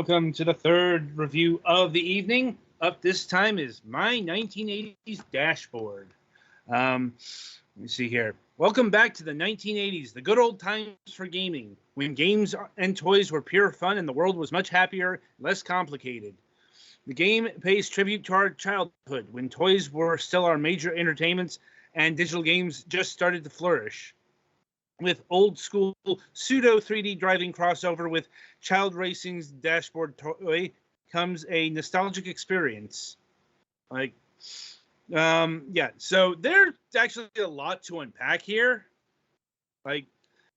welcome to the third review of the evening. Up this time is my 1980s dashboard. Let me see here. Welcome back to the 1980s, the good old times for gaming, when games and toys were pure fun and the world was much happier, less complicated. The game pays tribute to our childhood, when toys were still our major entertainments and digital games just started to flourish. With old school pseudo 3D driving crossover with Child Racing's dashboard toy comes a nostalgic experience. So there's actually a lot to unpack here.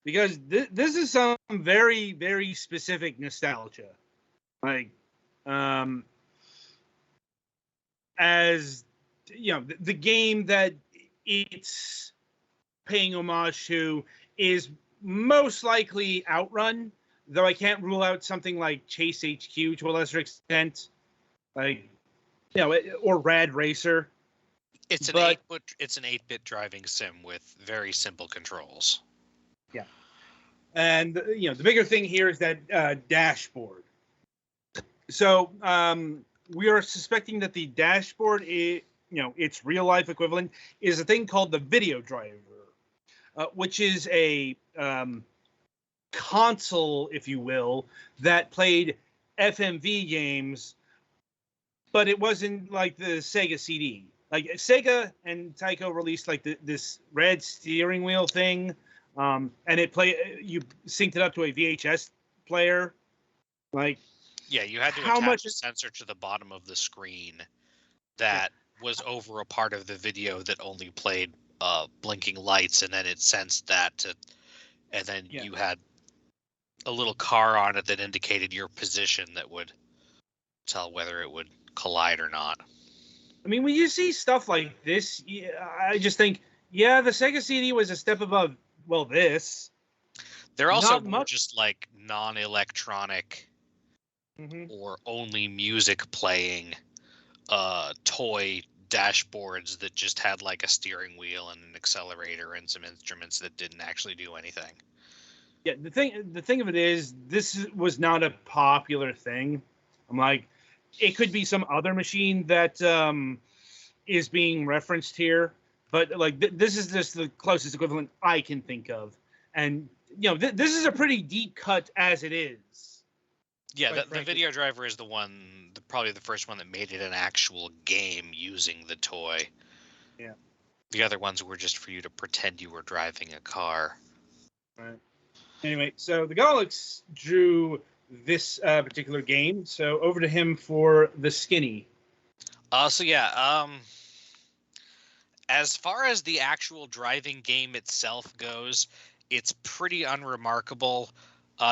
Because this is some very, very specific nostalgia. As you know, the game that it's paying homage to is most likely Outrun, though I can't rule out something like Chase HQ to a lesser extent, or Rad Racer. It's an 8-bit driving sim with very simple controls. Yeah, and the bigger thing here is that dashboard. So we are suspecting that the dashboard its real life equivalent is a thing called the video driver. Which is a console, if you will, that played FMV games, but it wasn't like the Sega CD. Like Sega and Tyco released like this red steering wheel thing, and you synced it up to a VHS player. You had to attach a sensor to the bottom of the screen that was over a part of the video that only played blinking lights, and then it sensed that you had a little car on it that indicated your position that would tell whether it would collide or not. I mean, when you see stuff like this, I just think, the Sega CD was a step above, this. They're also more just like non-electronic or only music playing toy dashboards that just had like a steering wheel and an accelerator and some instruments that didn't actually do anything. Yeah, the thing of it is, this was not a popular thing. I'm like, it could be some other machine that is being referenced here, but this is just the closest equivalent I can think of, and this is a pretty deep cut as it is. Yeah, the video driver is probably the first one that made it an actual game using the toy. Yeah. The other ones were just for you to pretend you were driving a car. Right. Anyway, so the Galax drew this particular game, so over to him for the skinny. As far as the actual driving game itself goes, it's pretty unremarkable.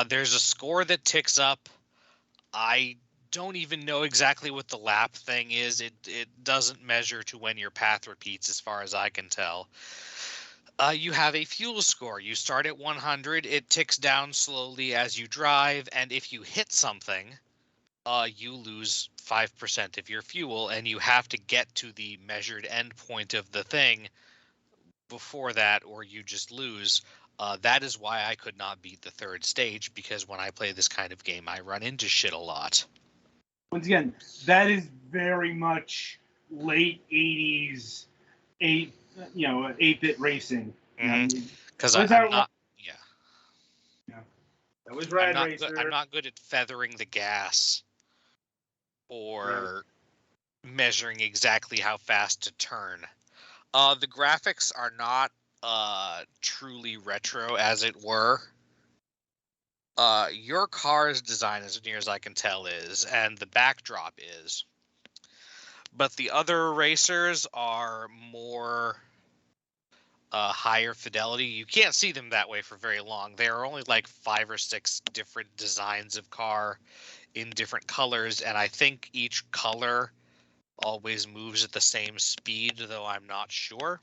There's a score that ticks up. I don't even know exactly what the lap thing is. It doesn't measure to when your path repeats, as far as I can tell. You have a fuel score. You start at 100. It ticks down slowly as you drive, and if you hit something, you lose 5% of your fuel, and you have to get to the measured end point of the thing before that, or you just lose. That is why I could not beat the third stage, because when I play this kind of game, I run into shit a lot. Once again, that is very much late 80s, 8-bit racing. Because I'm not... Yeah. That was Rad Racer. I'm not good at feathering the gas or measuring exactly how fast to turn. The graphics are not truly retro, as it were. Your car's design, as near as I can tell, is, and the backdrop is. But the other racers are more higher fidelity. You can't see them that way for very long. There are only like 5 or 6 different designs of car in different colors, and I think each color always moves at the same speed, though I'm not sure.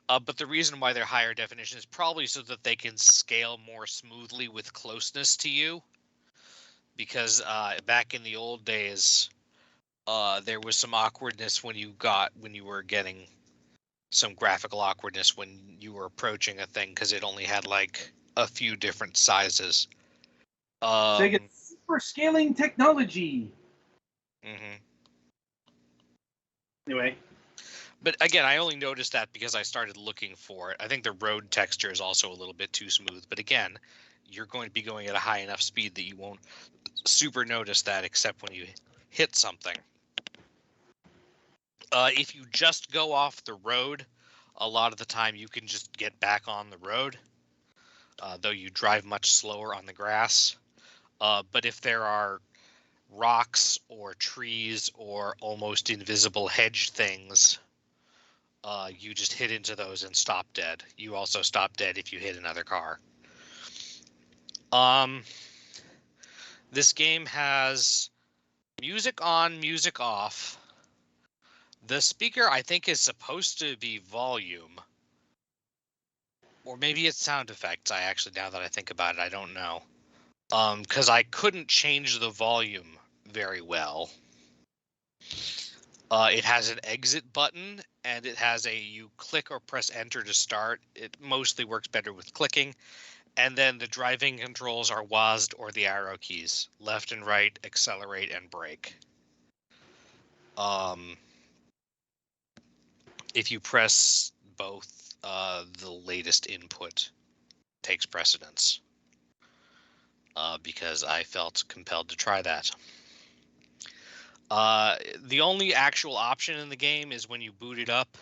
But the reason why they're higher definition is probably so that they can scale more smoothly with closeness to you. Because back in the old days, there was some awkwardness when you were getting some graphical awkwardness when you were approaching a thing, because it only had like a few different sizes. Sega's super scaling technology. Mm-hmm. Anyway. But again, I only noticed that because I started looking for it. I think the road texture is also a little bit too smooth. But again, you're going to be going at a high enough speed that you won't super notice that except when you hit something. If you just go off the road, a lot of the time you can just get back on the road, though you drive much slower on the grass. But if there are rocks or trees or almost invisible hedge things, you just hit into those and stop dead. You also stop dead if you hit another car. This game has music on, music off. The speaker, I think, is supposed to be volume. Or maybe it's sound effects. Now that I think about it, I don't know. Because I couldn't change the volume very well. It has an exit button, and it has you click or press enter to start. It mostly works better with clicking. And then the driving controls are WASD or the arrow keys. Left and right, accelerate, and brake. If you press both, the latest input takes precedence. Because I felt compelled to try that. The only actual option in the game is when you boot it up,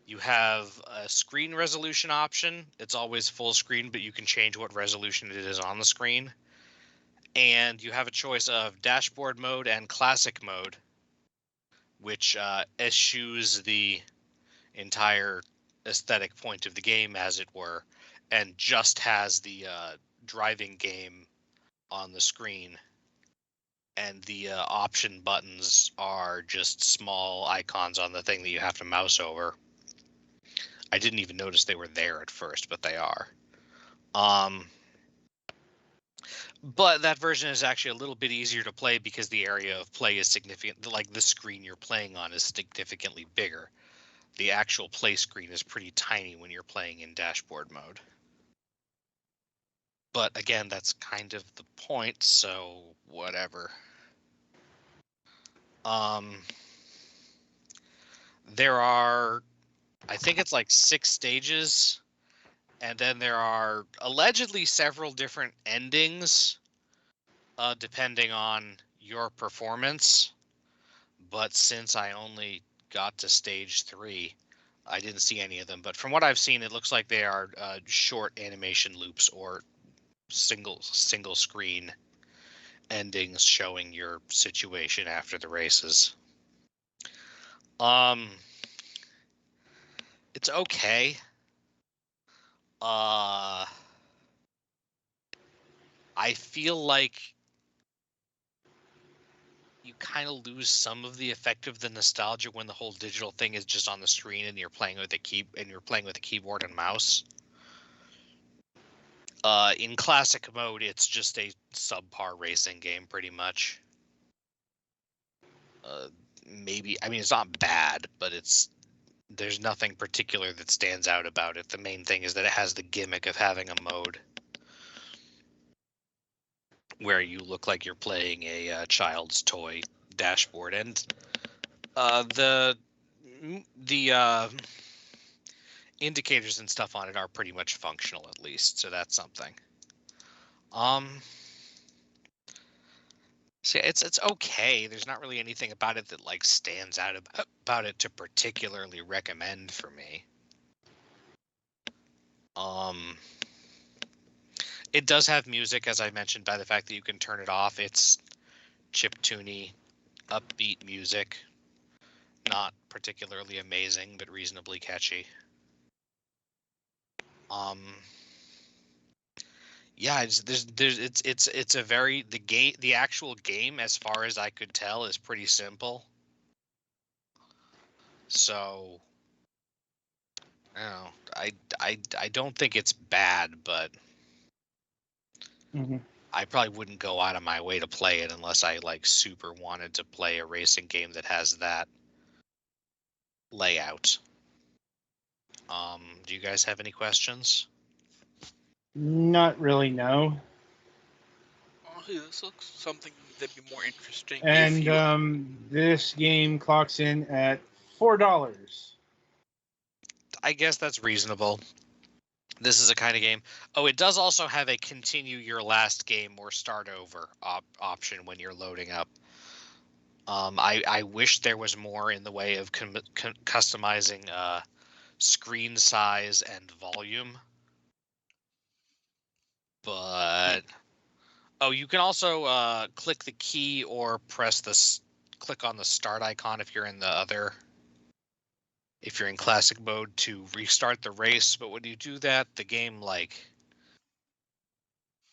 you have a screen resolution option. It's always full screen, but you can change what resolution it is on the screen. And you have a choice of dashboard mode and classic mode, which eschews the entire aesthetic point of the game, as it were, and just has the driving game on the screen. And the option buttons are just small icons on the thing that you have to mouse over. I didn't even notice they were there at first, but they are. But that version is actually a little bit easier to play because the area of play is significant. Like the screen you're playing on is significantly bigger. The actual play screen is pretty tiny when you're playing in dashboard mode. But again, that's kind of the point, so whatever. There are, I think it's like 6 stages, and then there are allegedly several different endings, depending on your performance. But since I only got to stage 3, I didn't see any of them. But from what I've seen, it looks like they are short animation loops or single screen endings showing your situation after the races. It's okay. I feel like you kind of lose some of the effect of the nostalgia when the whole digital thing is just on the screen and you're playing with a keyboard and mouse. In classic mode, it's just a subpar racing game, pretty much. Maybe, I mean, it's not bad, but there's nothing particular that stands out about it. The main thing is that it has the gimmick of having a mode where you look like you're playing a child's toy dashboard, and the indicators and stuff on it are pretty much functional, at least, so that's something. See, it's okay. There's not really anything about it that like stands out about it to particularly recommend for me. It does have music, as I mentioned, by the fact that you can turn it off. It's chiptune-y, upbeat music. Not particularly amazing, but reasonably catchy. Yeah, it's a very the actual game, as far as I could tell, is pretty simple. So, I don't know. I don't think it's bad, but I probably wouldn't go out of my way to play it unless I like super wanted to play a racing game that has that layout. Do you guys have any questions? Not really, no. Okay, this looks something that'd be more interesting if And you. this game clocks in at $4. I guess that's reasonable. This is a kind of game. Oh, it does also have a continue your last game or start over option when you're loading up. I wish there was more in the way of customizing screen size and volume. But oh, you can also click the key or click on the start icon if you're in if you're in classic mode to restart the race. But when you do that, the game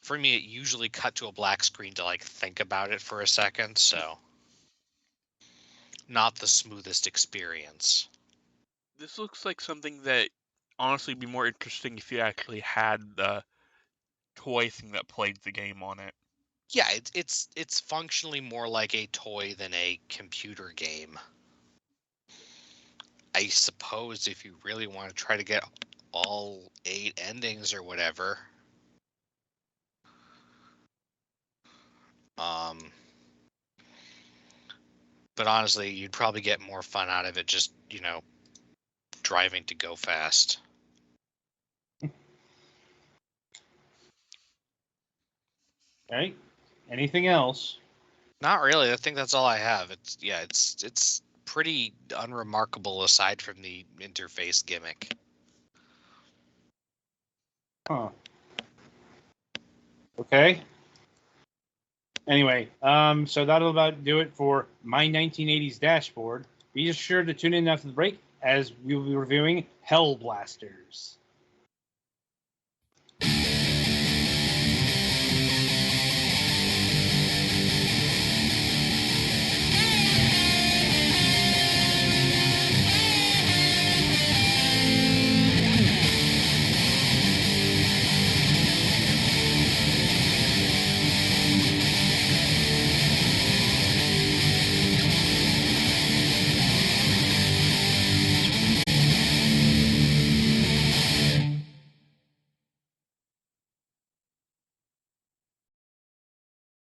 for me, it usually cut to a black screen to think about it for a second. So not the smoothest experience. This looks like something that honestly be more interesting if you actually had the toy thing that played the game on it. Yeah, it's functionally more like a toy than a computer game. I suppose if you really want to try to get all 8 endings or whatever. But honestly, you'd probably get more fun out of it just, driving to go fast. Okay. Anything else? Not really. I think that's all I have. It's pretty unremarkable aside from the interface gimmick. Huh. Okay. Anyway, so that'll about do it for my 1980s dashboard. Be sure to tune in after the break as we will be reviewing Hell Blasters.